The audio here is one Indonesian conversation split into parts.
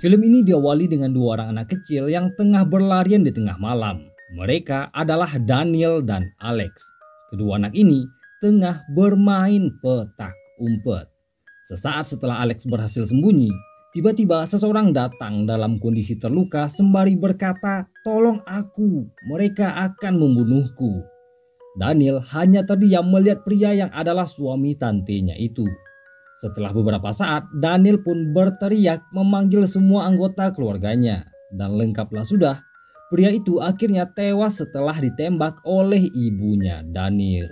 Film ini diawali dengan dua orang anak kecil yang tengah berlarian di tengah malam. Mereka adalah Daniel dan Alex. Kedua anak ini tengah bermain petak umpet. Sesaat setelah Alex berhasil sembunyi, tiba-tiba seseorang datang dalam kondisi terluka sembari berkata, "Tolong aku, mereka akan membunuhku." Daniel hanya terdiam melihat pria yang adalah suami tantenya itu. Setelah beberapa saat, Daniel pun berteriak memanggil semua anggota keluarganya. Dan lengkaplah sudah, pria itu akhirnya tewas setelah ditembak oleh ibunya Daniel.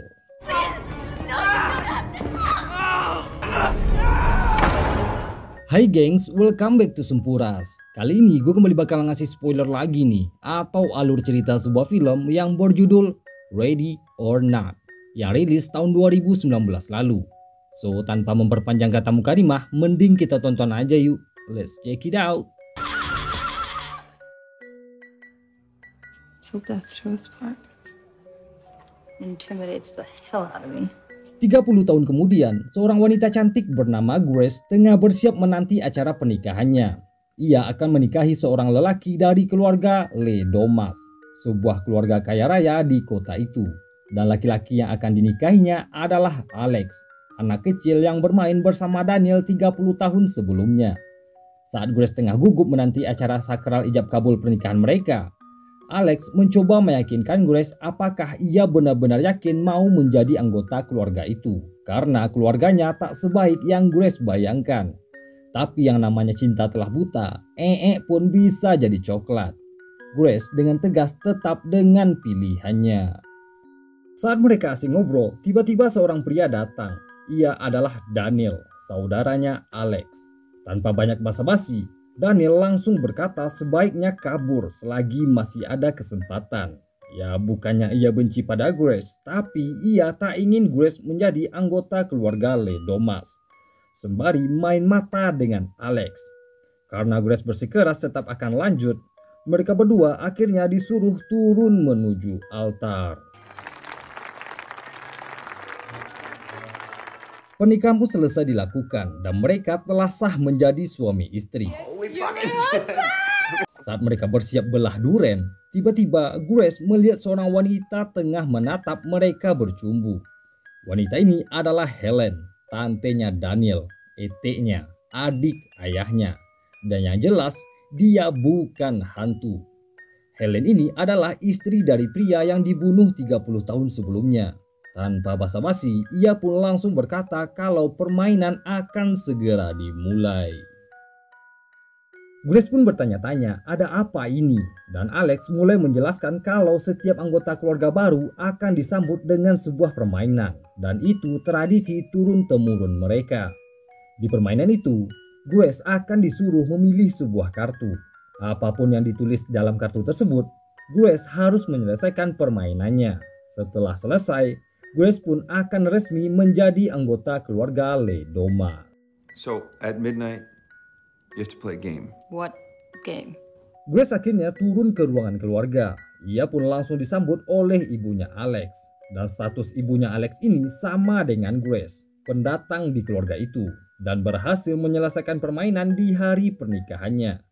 Hai gengs, welcome back to Sempuras. Kali ini gue kembali bakal ngasih spoiler lagi nih, atau alur cerita sebuah film yang berjudul Ready or Not, yang rilis tahun 2019 lalu. So, tanpa memperpanjang kata mukadimah, mending kita tonton aja yuk. Let's check it out. Till death do us part. Intimidates the hell out of me. 30 tahun kemudian, seorang wanita cantik bernama Grace tengah bersiap menanti acara pernikahannya. Ia akan menikahi seorang lelaki dari keluarga Le Domas, sebuah keluarga kaya raya di kota itu. Dan laki-laki yang akan dinikahinya adalah Alex, anak kecil yang bermain bersama Daniel 30 tahun sebelumnya. Saat Grace tengah gugup menanti acara sakral ijab kabul pernikahan mereka, Alex mencoba meyakinkan Grace apakah ia benar-benar yakin mau menjadi anggota keluarga itu. Karena keluarganya tak sebaik yang Grace bayangkan. Tapi yang namanya cinta telah buta, pun bisa jadi coklat. Grace dengan tegas tetap dengan pilihannya. Saat mereka asing ngobrol, tiba-tiba seorang pria datang. Ia adalah Daniel, saudaranya Alex. Tanpa banyak basa-basi, Daniel langsung berkata sebaiknya kabur selagi masih ada kesempatan. Ya, bukannya ia benci pada Grace, tapi ia tak ingin Grace menjadi anggota keluarga Le Domas. Sembari main mata dengan Alex. Karena Grace bersikeras tetap akan lanjut, mereka berdua akhirnya disuruh turun menuju altar. Pernikahan pun selesai dilakukan dan mereka telah sah menjadi suami istri. Saat mereka bersiap belah duren, tiba-tiba Grace melihat seorang wanita tengah menatap mereka bercumbu. Wanita ini adalah Helen, tantenya Daniel, eteknya, adik ayahnya. Dan yang jelas, dia bukan hantu. Helen ini adalah istri dari pria yang dibunuh 30 tahun sebelumnya. Tanpa basa-basi, ia pun langsung berkata kalau permainan akan segera dimulai. Grace pun bertanya-tanya, ada apa ini? Dan Alex mulai menjelaskan kalau setiap anggota keluarga baru akan disambut dengan sebuah permainan. Dan itu tradisi turun-temurun mereka. Di permainan itu, Grace akan disuruh memilih sebuah kartu. Apapun yang ditulis dalam kartu tersebut, Grace harus menyelesaikan permainannya. Setelah selesai, Grace pun akan resmi menjadi anggota keluarga Le Doma. So, at midnight, you have to play a game. What game? Grace akhirnya turun ke ruangan keluarga. Ia pun langsung disambut oleh ibunya Alex. Dan status ibunya Alex ini sama dengan Grace, pendatang di keluarga itu, dan berhasil menyelesaikan permainan di hari pernikahannya.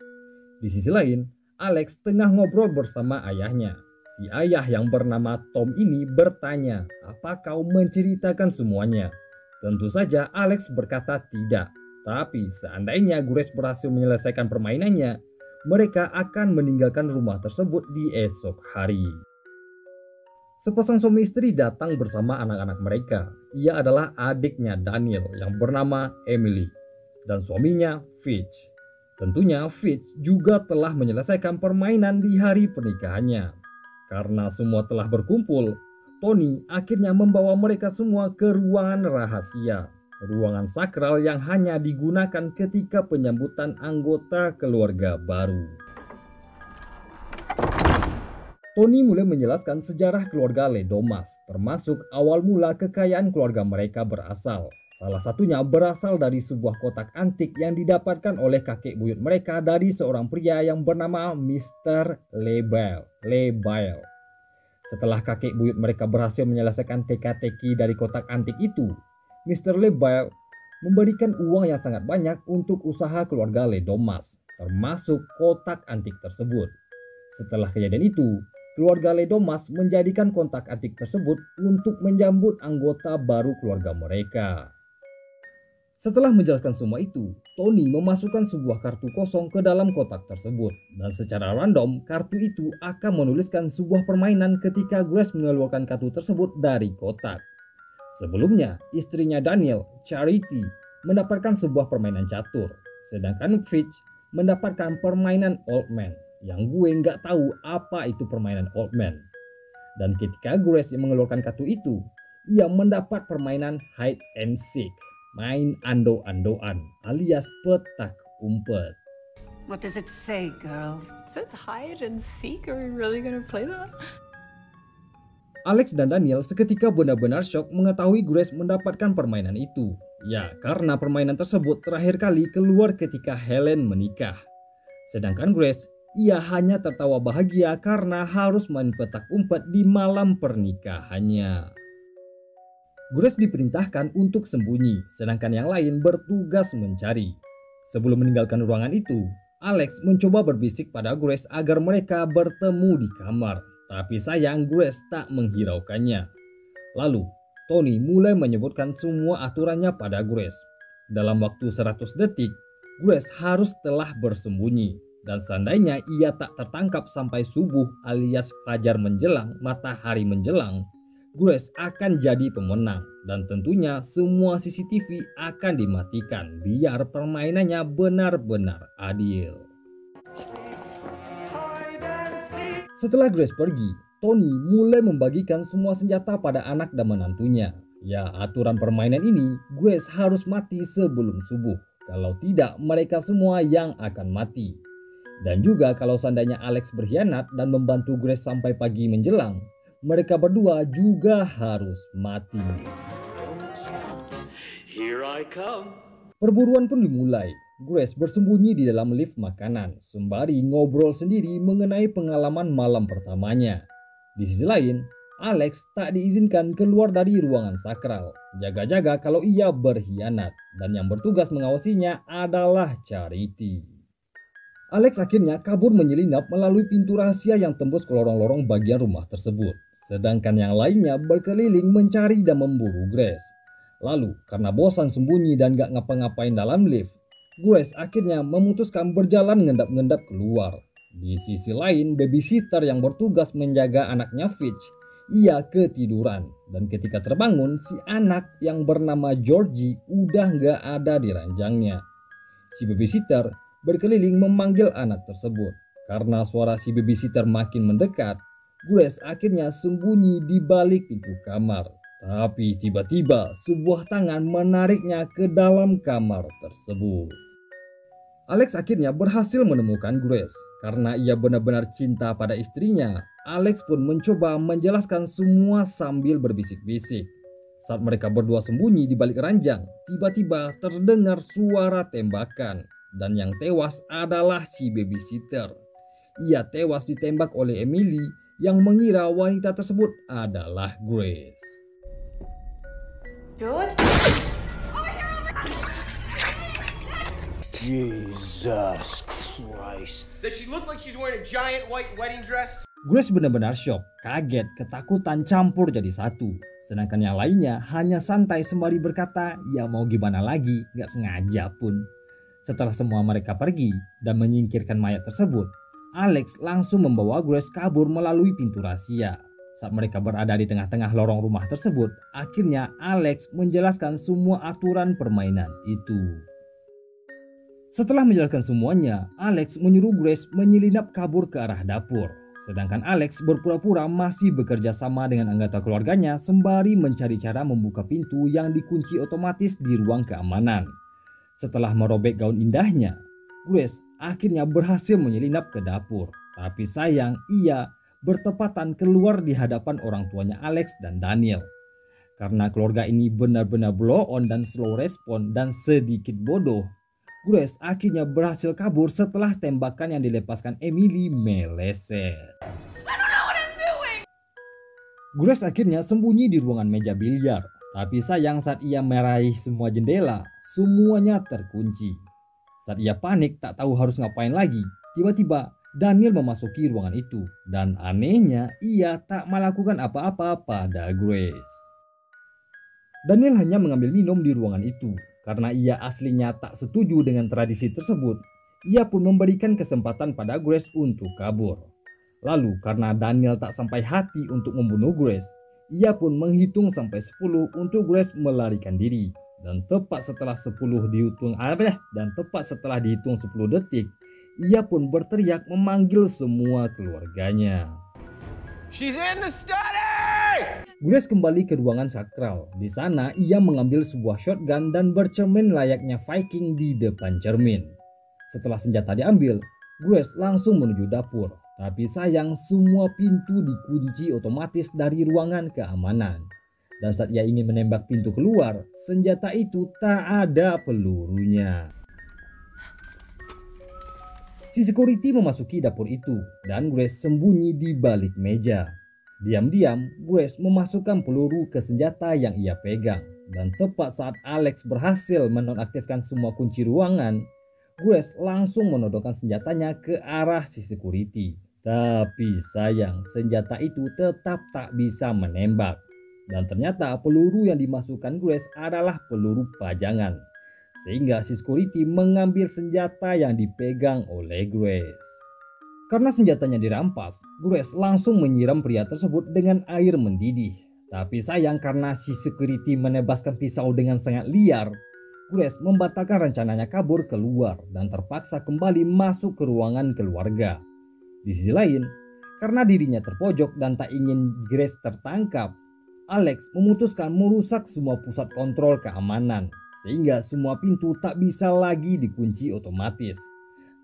Di sisi lain, Alex tengah ngobrol bersama ayahnya. Si ayah yang bernama Tom ini bertanya, apa kau menceritakan semuanya? Tentu saja Alex berkata tidak. Tapi seandainya Grace berhasil menyelesaikan permainannya, mereka akan meninggalkan rumah tersebut di esok hari. Sepasang suami istri datang bersama anak-anak mereka. Ia adalah adiknya Daniel yang bernama Emily dan suaminya Fitch. Tentunya Fitch juga telah menyelesaikan permainan di hari pernikahannya. Karena semua telah berkumpul, Tony akhirnya membawa mereka semua ke ruangan rahasia. Ruangan sakral yang hanya digunakan ketika penyambutan anggota keluarga baru. Tony mulai menjelaskan sejarah keluarga Le Domas, termasuk awal mula kekayaan keluarga mereka berasal. Salah satunya berasal dari sebuah kotak antik yang didapatkan oleh kakek buyut mereka dari seorang pria yang bernama Mr. Lebel. Setelah kakek buyut mereka berhasil menyelesaikan teka-teki dari kotak antik itu, Mr. Lebel memberikan uang yang sangat banyak untuk usaha keluarga Le Domas. termasuk kotak antik tersebut. Setelah kejadian itu, keluarga Le Domas menjadikan kotak antik tersebut untuk menjambut anggota baru keluarga mereka. Setelah menjelaskan semua itu, Tony memasukkan sebuah kartu kosong ke dalam kotak tersebut. Dan secara random, kartu itu akan menuliskan sebuah permainan ketika Grace mengeluarkan kartu tersebut dari kotak. Sebelumnya, istrinya Daniel, Charity, mendapatkan sebuah permainan catur. Sedangkan Fitch mendapatkan permainan Old Man, yang gue nggak tahu apa itu permainan Old Man. Dan ketika Grace mengeluarkan kartu itu, ia mendapat permainan Hide and Seek. Main ando-andoan alias petak umpet. What does it say, girl? It says hide and seek. Are we really gonna play that? Alex dan Daniel seketika benar-benar shock mengetahui Grace mendapatkan permainan itu. Ya, karena permainan tersebut terakhir kali keluar ketika Helen menikah. Sedangkan Grace, ia hanya tertawa bahagia karena harus main petak umpet di malam pernikahannya. Grace diperintahkan untuk sembunyi, sedangkan yang lain bertugas mencari. Sebelum meninggalkan ruangan itu, Alex mencoba berbisik pada Grace agar mereka bertemu di kamar. Tapi sayang Grace tak menghiraukannya. Lalu, Tony mulai menyebutkan semua aturannya pada Grace. Dalam waktu 100 detik, Grace harus telah bersembunyi. Dan seandainya ia tak tertangkap sampai subuh alias fajar menjelang, matahari menjelang, Grace akan jadi pemenang dan tentunya semua CCTV akan dimatikan biar permainannya benar-benar adil. Setelah Grace pergi, Tony mulai membagikan semua senjata pada anak dan menantunya. Ya, aturan permainan ini Grace harus mati sebelum subuh. Kalau tidak, mereka semua yang akan mati. Dan juga kalau seandainya Alex berkhianat dan membantu Grace sampai pagi menjelang, mereka berdua juga harus mati. Here I come. Perburuan pun dimulai. Grace bersembunyi di dalam lift makanan, sembari ngobrol sendiri mengenai pengalaman malam pertamanya. Di sisi lain, Alex tak diizinkan keluar dari ruangan sakral, jaga-jaga kalau ia berkhianat, dan yang bertugas mengawasinya adalah Charity. Alex akhirnya kabur menyelinap melalui pintu rahasia yang tembus ke lorong-lorong bagian rumah tersebut. Sedangkan yang lainnya berkeliling mencari dan memburu Grace. Lalu, karena bosan sembunyi dan gak ngapa-ngapain dalam lift, Grace akhirnya memutuskan berjalan ngendap-ngendap keluar. Di sisi lain, babysitter yang bertugas menjaga anaknya Fitch, ia ketiduran. Dan ketika terbangun, si anak yang bernama Georgie udah gak ada di ranjangnya. Si babysitter berkeliling memanggil anak tersebut. Karena suara si babysitter makin mendekat, Grace akhirnya sembunyi di balik pintu kamar. Tapi tiba-tiba sebuah tangan menariknya ke dalam kamar tersebut. Alex akhirnya berhasil menemukan Grace. Karena ia benar-benar cinta pada istrinya, Alex pun mencoba menjelaskan semua sambil berbisik-bisik. Saat mereka berdua sembunyi di balik ranjang, tiba-tiba terdengar suara tembakan. Dan yang tewas adalah si babysitter. Ia tewas ditembak oleh Emily yang mengira wanita tersebut adalah Grace. George? Jesus Christ. Does she look like she's wearing a giant white wedding dress? Grace benar-benar shock, kaget, ketakutan campur jadi satu. Sedangkan yang lainnya hanya santai sembari berkata, ya mau gimana lagi, gak sengaja pun. Setelah semua mereka pergi dan menyingkirkan mayat tersebut, Alex langsung membawa Grace kabur melalui pintu rahasia. Saat mereka berada di tengah-tengah lorong rumah tersebut, akhirnya Alex menjelaskan semua aturan permainan itu. Setelah menjelaskan semuanya, Alex menyuruh Grace menyelinap kabur ke arah dapur. Sedangkan Alex berpura-pura masih bekerja sama dengan anggota keluarganya sembari mencari cara membuka pintu yang dikunci otomatis di ruang keamanan. Setelah merobek gaun indahnya, Grace akhirnya berhasil menyelinap ke dapur. Tapi sayang ia bertepatan keluar di hadapan orang tuanya Alex dan Daniel. Karena keluarga ini benar-benar blow on dan slow respon dan sedikit bodoh, Grace akhirnya berhasil kabur setelah tembakan yang dilepaskan Emily meleset. Grace akhirnya sembunyi di ruangan meja biliar. Tapi sayang saat ia meraih semua jendela, semuanya terkunci. Saat ia panik tak tahu harus ngapain lagi, tiba-tiba Daniel memasuki ruangan itu. Dan anehnya ia tak melakukan apa-apa pada Grace. Daniel hanya mengambil minum di ruangan itu. Karena ia aslinya tak setuju dengan tradisi tersebut, ia pun memberikan kesempatan pada Grace untuk kabur. Lalu karena Daniel tak sampai hati untuk membunuh Grace, ia pun menghitung sampai 10 untuk Grace melarikan diri. Dan tepat setelah 10 dihitung dihitung 10 detik, ia pun berteriak memanggil semua keluarganya. She's in the study! Grace kembali ke ruangan sakral. Di sana ia mengambil sebuah shotgun dan bercermin layaknya Viking di depan cermin. Setelah senjata diambil, Grace langsung menuju dapur. Tapi sayang semua pintu dikunci otomatis dari ruangan keamanan. Dan saat ia ingin menembak pintu keluar, senjata itu tak ada pelurunya. Si security memasuki dapur itu dan Grace sembunyi di balik meja. Diam-diam, Grace memasukkan peluru ke senjata yang ia pegang. Dan tepat saat Alex berhasil menonaktifkan semua kunci ruangan, Grace langsung menodongkan senjatanya ke arah si security. Tapi sayang, senjata itu tetap tak bisa menembak. Dan ternyata peluru yang dimasukkan Grace adalah peluru pajangan. Sehingga si security mengambil senjata yang dipegang oleh Grace. Karena senjatanya dirampas, Grace langsung menyiram pria tersebut dengan air mendidih. Tapi sayang karena si security menebaskan pisau dengan sangat liar, Grace membatalkan rencananya kabur keluar dan terpaksa kembali masuk ke ruangan keluarga. Di sisi lain, karena dirinya terpojok dan tak ingin Grace tertangkap, Alex memutuskan merusak semua pusat kontrol keamanan sehingga semua pintu tak bisa lagi dikunci otomatis.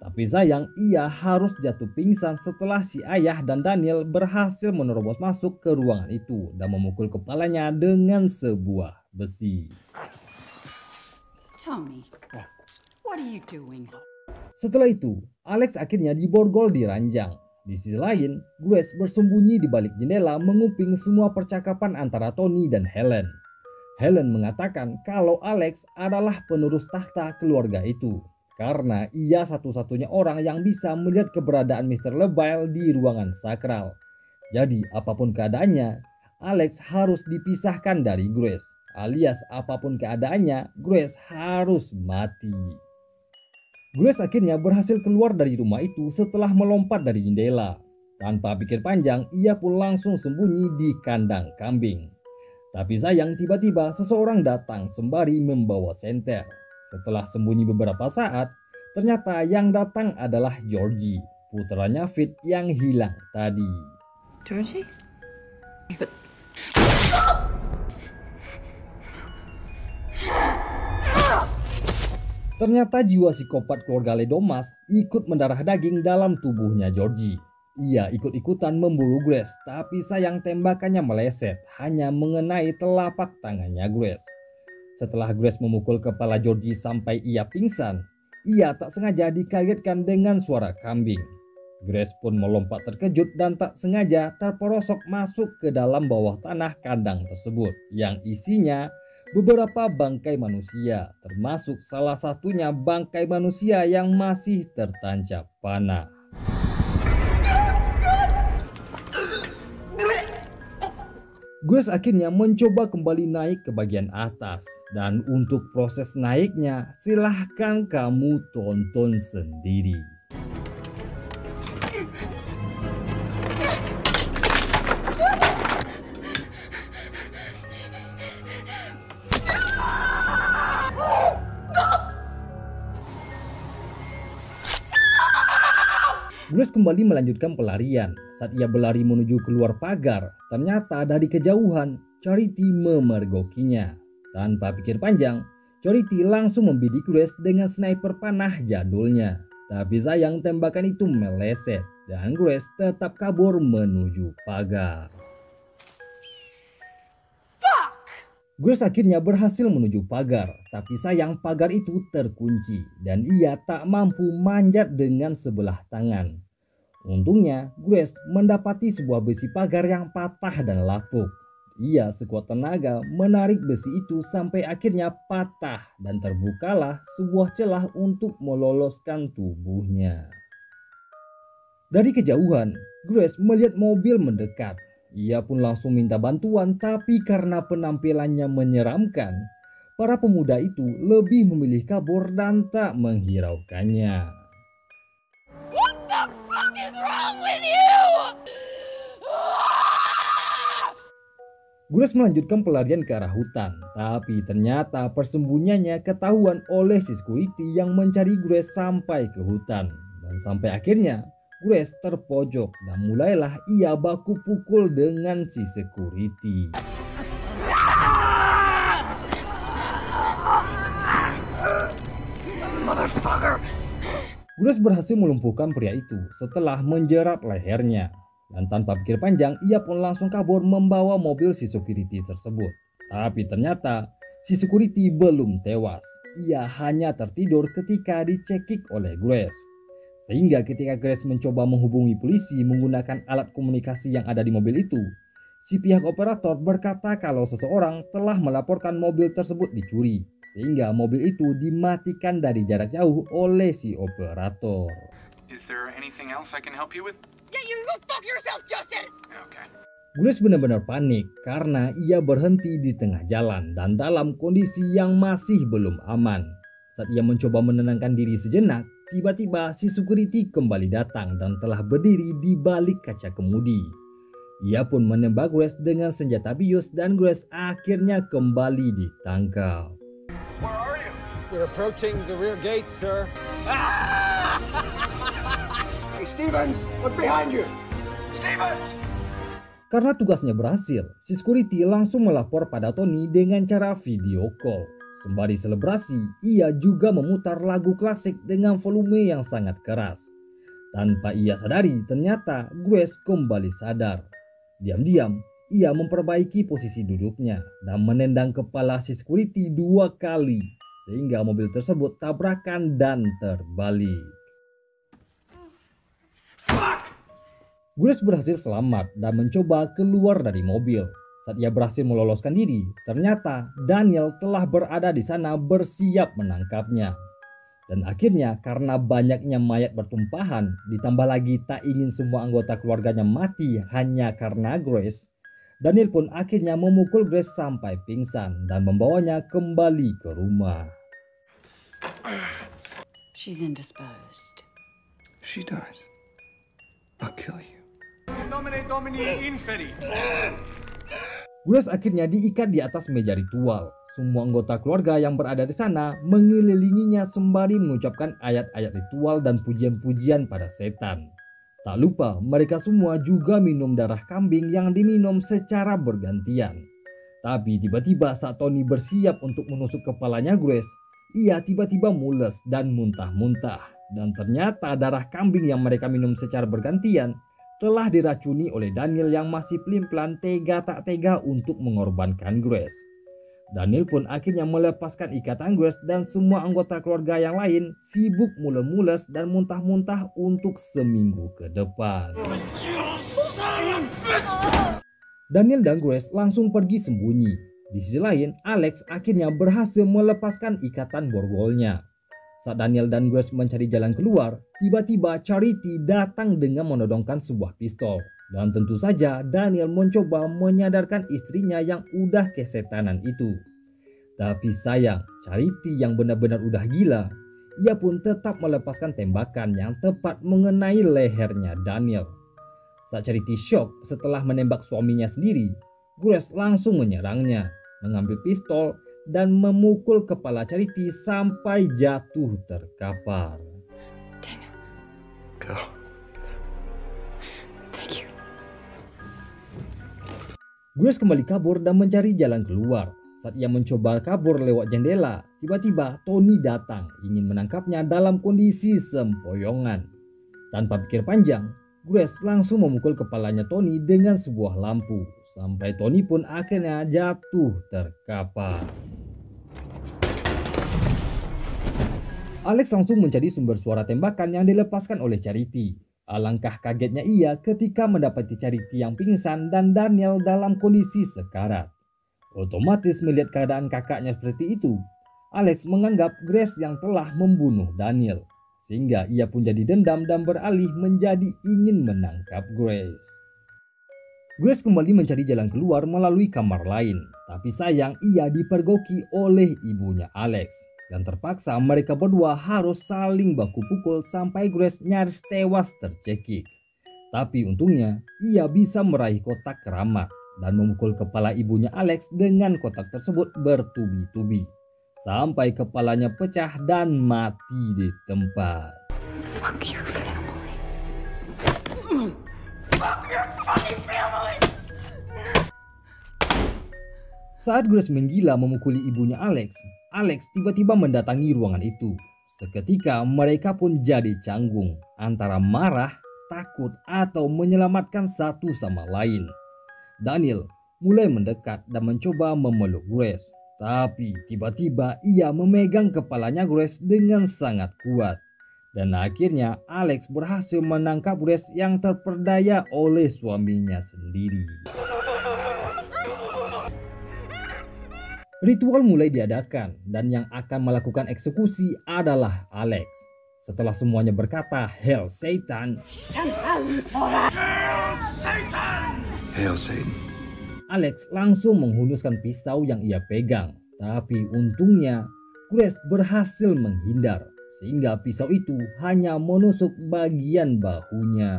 Tapi sayang ia harus jatuh pingsan setelah si ayah dan Daniel berhasil menerobos masuk ke ruangan itu dan memukul kepalanya dengan sebuah besi. Tony, what are you doing? Setelah itu, Alex akhirnya diborgol di ranjang. Di sisi lain, Grace bersembunyi di balik jendela menguping semua percakapan antara Tony dan Helen. Helen mengatakan kalau Alex adalah penerus tahta keluarga itu. Karena ia satu-satunya orang yang bisa melihat keberadaan Mr. Lebel di ruangan sakral. Jadi apapun keadaannya, Alex harus dipisahkan dari Grace. Alias apapun keadaannya, Grace harus mati. Grace akhirnya berhasil keluar dari rumah itu setelah melompat dari jendela. Tanpa pikir panjang, ia pun langsung sembunyi di kandang kambing. Tapi sayang tiba-tiba seseorang datang sembari membawa senter. Setelah sembunyi beberapa saat, ternyata yang datang adalah Georgie, putranya Fit yang hilang tadi. Georgie? But Ternyata jiwa psikopat keluarga Ledomas ikut mendarah daging dalam tubuhnya Georgie. Ia ikut-ikutan memburu Grace, tapi sayang tembakannya meleset, hanya mengenai telapak tangannya Grace. Setelah Grace memukul kepala Georgie sampai ia pingsan, ia tak sengaja dikagetkan dengan suara kambing. Grace pun melompat terkejut dan tak sengaja terperosok masuk ke dalam bawah tanah kandang tersebut yang isinya beberapa bangkai manusia, termasuk salah satunya bangkai manusia yang masih tertancap panah. Grace akhirnya mencoba kembali naik ke bagian atas. Dan untuk proses naiknya, silahkan kamu tonton sendiri. Grace kembali melanjutkan pelarian. Saat ia berlari menuju keluar pagar, ternyata dari kejauhan Charity memergokinya. Tanpa pikir panjang, Charity langsung membidik Grace dengan sniper panah jadulnya. Tapi sayang tembakan itu meleset dan Grace tetap kabur menuju pagar. Grace akhirnya berhasil menuju pagar, tapi sayang pagar itu terkunci dan ia tak mampu manjat dengan sebelah tangan. Untungnya Grace mendapati sebuah besi pagar yang patah dan lapuk. ia sekuat tenaga menarik besi itu sampai akhirnya patah dan terbukalah sebuah celah untuk meloloskan tubuhnya. Dari kejauhan, Grace melihat mobil mendekat. Ia pun langsung minta bantuan, tapi karena penampilannya menyeramkan, para pemuda itu lebih memilih kabur dan tak menghiraukannya. What the fuck is wrong with you? Grace melanjutkan pelarian ke arah hutan, tapi ternyata persembunyiannya ketahuan oleh si security yang mencari Grace sampai ke hutan. Dan sampai akhirnya Grace terpojok dan mulailah ia baku pukul dengan si security. Grace berhasil melumpuhkan pria itu setelah menjerat lehernya. Dan tanpa pikir panjang, ia pun langsung kabur membawa mobil si security tersebut. Tapi ternyata si security belum tewas. Ia hanya tertidur ketika dicekik oleh Grace. Sehingga ketika Grace mencoba menghubungi polisi menggunakan alat komunikasi yang ada di mobil itu, si pihak operator berkata kalau seseorang telah melaporkan mobil tersebut dicuri. Sehingga mobil itu dimatikan dari jarak jauh oleh si operator. Is there anything else I can help you with? Yeah, you go fuck yourself, Justin! Okay. Grace benar-benar panik karena ia berhenti di tengah jalan dan dalam kondisi yang masih belum aman. Saat ia mencoba menenangkan diri sejenak, tiba-tiba si security kembali datang dan telah berdiri di balik kaca kemudi. Ia pun menembak Grace dengan senjata bius dan Grace akhirnya kembali ditangkap. Where are you? We're approaching the rear gate, sir. Hey, Stevens, look behind you. Stevens! Karena tugasnya berhasil, si security langsung melapor pada Tony dengan cara video call. Sembari selebrasi, ia juga memutar lagu klasik dengan volume yang sangat keras. Tanpa ia sadari, ternyata Grace kembali sadar. Diam-diam, ia memperbaiki posisi duduknya dan menendang kepala si security 2 kali. Sehingga mobil tersebut tabrakan dan terbalik. Grace berhasil selamat dan mencoba keluar dari mobil. Saat ia berhasil meloloskan diri, ternyata Daniel telah berada di sana bersiap menangkapnya. Dan akhirnya karena banyaknya mayat bertumpahan, ditambah lagi tak ingin semua anggota keluarganya mati hanya karena Grace, Daniel pun akhirnya memukul Grace sampai pingsan dan membawanya kembali ke rumah. She's indisposed. If she dies, I'll kill you. Nomine Domini Inferi. Grace akhirnya diikat di atas meja ritual. Semua anggota keluarga yang berada di sana mengelilinginya sembari mengucapkan ayat-ayat ritual dan pujian-pujian pada setan. Tak lupa mereka semua juga minum darah kambing yang diminum secara bergantian. Tapi tiba-tiba saat Tony bersiap untuk menusuk kepalanya Grace, ia tiba-tiba mules dan muntah-muntah. Dan ternyata darah kambing yang mereka minum secara bergantian telah diracuni oleh Daniel yang masih pelin-pelan tega tak tega untuk mengorbankan Grace. Daniel pun akhirnya melepaskan ikatan Grace dan semua anggota keluarga yang lain sibuk mules-mules dan muntah-muntah untuk seminggu ke depan. Daniel dan Grace langsung pergi sembunyi. Di sisi lain, Alex akhirnya berhasil melepaskan ikatan borgolnya. Saat Daniel dan Grace mencari jalan keluar, tiba-tiba Charity datang dengan menodongkan sebuah pistol. Dan tentu saja Daniel mencoba menyadarkan istrinya yang udah kesetanan itu. Tapi sayang, Charity yang benar-benar udah gila, ia pun tetap melepaskan tembakan yang tepat mengenai lehernya Daniel. Saat Charity shock setelah menembak suaminya sendiri, Grace langsung menyerangnya, mengambil pistol dan memukul kepala Charity sampai jatuh terkapar. Go. Thank you. Grace kembali kabur dan mencari jalan keluar. Saat ia mencoba kabur lewat jendela, tiba-tiba Tony datang ingin menangkapnya dalam kondisi sempoyongan. Tanpa pikir panjang, Grace langsung memukul kepalanya Tony dengan sebuah lampu. Sampai Tony pun akhirnya jatuh terkapar. Alex langsung mencari sumber suara tembakan yang dilepaskan oleh Charity. Alangkah kagetnya ia ketika mendapati Charity yang pingsan dan Daniel dalam kondisi sekarat. Otomatis melihat keadaan kakaknya seperti itu, Alex menganggap Grace yang telah membunuh Daniel. Sehingga ia pun jadi dendam dan beralih menjadi ingin menangkap Grace. Grace kembali mencari jalan keluar melalui kamar lain. Tapi sayang ia dipergoki oleh ibunya Alex. Dan terpaksa mereka berdua harus saling baku pukul sampai Grace nyaris tewas tercekik. Tapi untungnya ia bisa meraih kotak keramat dan memukul kepala ibunya Alex dengan kotak tersebut bertubi-tubi. Sampai kepalanya pecah dan mati di tempat. Fuck your family. Fuck your fucking family! Saat Grace menggila memukuli ibunya Alex tiba-tiba mendatangi ruangan itu. Seketika mereka pun jadi canggung antara marah, takut, atau menyelamatkan satu sama lain. Daniel mulai mendekat dan mencoba memeluk Grace. Tapi tiba-tiba ia memegang kepalanya Grace dengan sangat kuat. Dan akhirnya Alex berhasil menangkap Grace yang terperdaya oleh suaminya sendiri. Ritual mulai diadakan dan yang akan melakukan eksekusi adalah Alex. Setelah semuanya berkata Hail Satan, Hail Satan. Alex langsung menghunuskan pisau yang ia pegang. Tapi untungnya Grace berhasil menghindar sehingga pisau itu hanya menusuk bagian bahunya.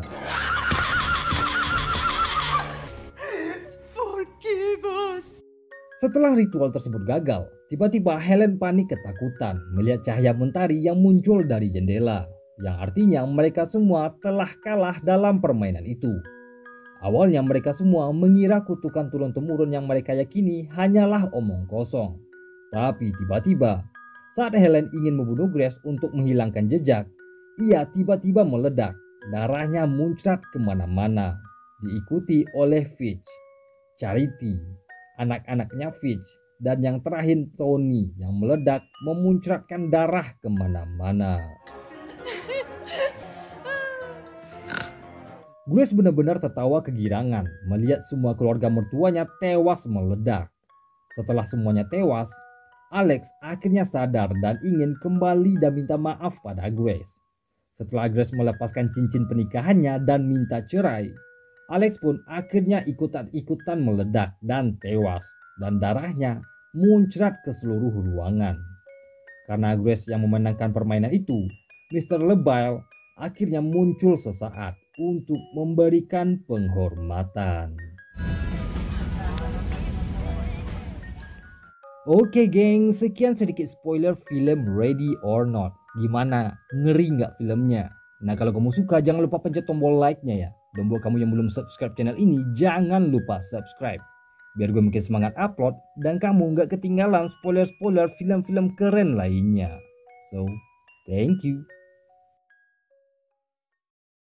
Forgive us! Setelah ritual tersebut gagal, tiba-tiba Helen panik ketakutan melihat cahaya mentari yang muncul dari jendela. Yang artinya mereka semua telah kalah dalam permainan itu. Awalnya mereka semua mengira kutukan turun-temurun yang mereka yakini hanyalah omong kosong. Tapi tiba-tiba saat Helen ingin membunuh Grace untuk menghilangkan jejak, ia tiba-tiba meledak. Darahnya muncrat kemana-mana. Diikuti oleh Fitch, Charity, anak-anaknya Fitch, dan yang terakhir Tony yang meledak memuncratkan darah kemana-mana. Grace benar-benar tertawa kegirangan melihat semua keluarga mertuanya tewas meledak. Setelah semuanya tewas, Alex akhirnya sadar dan ingin kembali dan minta maaf pada Grace. Setelah Grace melepaskan cincin pernikahannya dan minta cerai, Alex pun akhirnya ikutan meledak dan tewas. Dan darahnya muncrat ke seluruh ruangan. Karena Grace yang memenangkan permainan itu, Mr. Lebile akhirnya muncul sesaat untuk memberikan penghormatan. Oke geng, sekian sedikit spoiler film Ready or Not. Gimana? Ngeri nggak filmnya? Nah kalau kamu suka jangan lupa pencet tombol like-nya ya. Dan buat kamu yang belum subscribe channel ini, jangan lupa subscribe. Biar gue makin semangat upload dan kamu nggak ketinggalan spoiler-spoiler film-film keren lainnya. So, thank you.